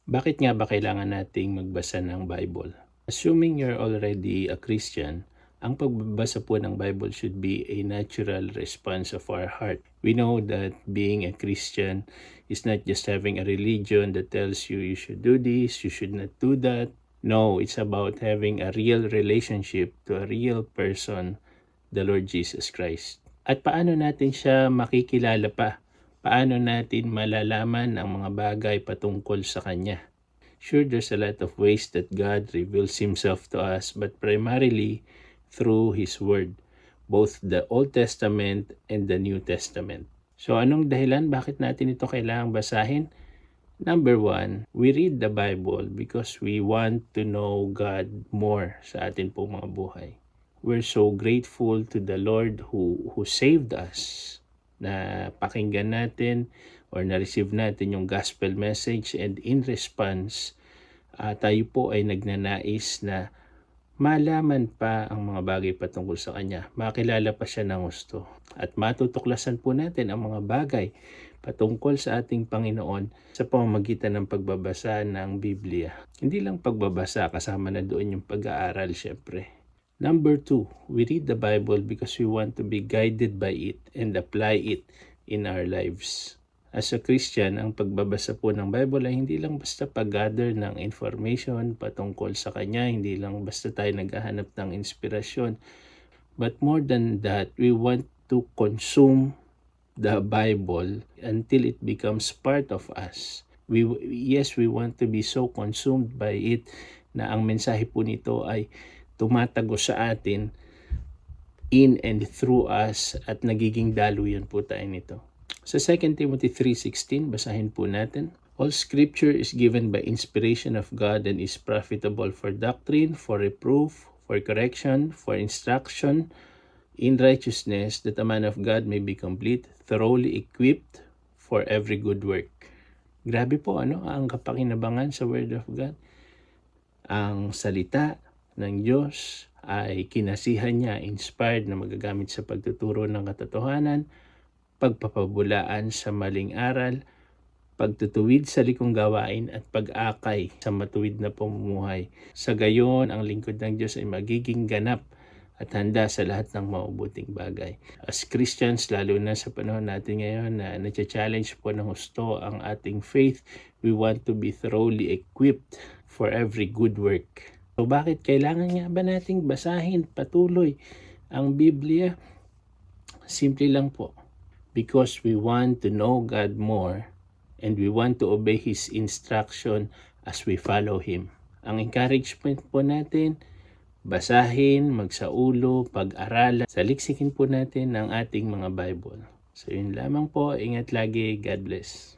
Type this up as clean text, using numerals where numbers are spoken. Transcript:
Bakit nga ba kailangan nating magbasa ng Bible? Assuming you're already a Christian, ang pagbabasa po ng Bible should be a natural response of our heart. We know that being a Christian is not just having a religion that tells you you should do this, you should not do that. No, it's about having a real relationship to a real person, the Lord Jesus Christ. At paano natin siya makikilala pa? Paano natin malalaman ang mga bagay patungkol sa Kanya? Sure, there's a lot of ways that God reveals Himself to us, but primarily through His Word, both the Old Testament and the New Testament. So anong dahilan bakit natin ito kailangang basahin? Number one, we read the Bible because we want to know God more sa atin pong mga buhay. We're so grateful to the Lord who saved us, na pakinggan natin or na-receive natin yung gospel message, and in response, tayo po ay nagnanais na malaman pa ang mga bagay patungkol sa Kanya, makilala pa siya ng gusto, at matutuklasan po natin ang mga bagay patungkol sa ating Panginoon sa pamamagitan ng pagbabasa ng Biblia. Hindi lang pagbabasa, kasama na doon yung pag-aaral syempre. Number two, we read the Bible because we want to be guided by it and apply it in our lives. As a Christian, ang pagbabasa po ng Bible ay hindi lang basta pag-gather ng information patungkol sa Kanya, hindi lang basta tayo naghahanap ng inspirasyon. But more than that, we want to consume the Bible until it becomes part of us. We want to be so consumed by it na ang mensahe po nito ay tumatago sa atin in and through us, at nagiging daluyan po tayo nito. Sa 2 Timothy 3:16, basahin po natin. All scripture is given by inspiration of God and is profitable for doctrine, for reproof, for correction, for instruction in righteousness, that a man of God may be complete, thoroughly equipped for every good work. Grabe po ang kapakinabangan sa Word of God. Ang salita ng Diyos ay kinasihan niya, inspired na magagamit sa pagtuturo ng katotohanan, pagpapabulaan sa maling aral, pagtutuwid sa likong gawain, at pag-akay sa matuwid na pamumuhay. Sa gayon, ang lingkod ng Diyos ay magiging ganap at handa sa lahat ng mabubuting bagay. As Christians, lalo na sa panahon natin ngayon na na-challenge po ng husto ang ating faith, we want to be thoroughly equipped for every good work. So bakit kailangan nga ba nating basahin patuloy ang Biblia? Simple lang po. Because we want to know God more and we want to obey His instruction as we follow Him. Ang encouragement po natin, basahin, magsaulo, pag-aralan, saliksikin po natin ang ating mga Bible. So yun lamang po, ingat lagi, God bless.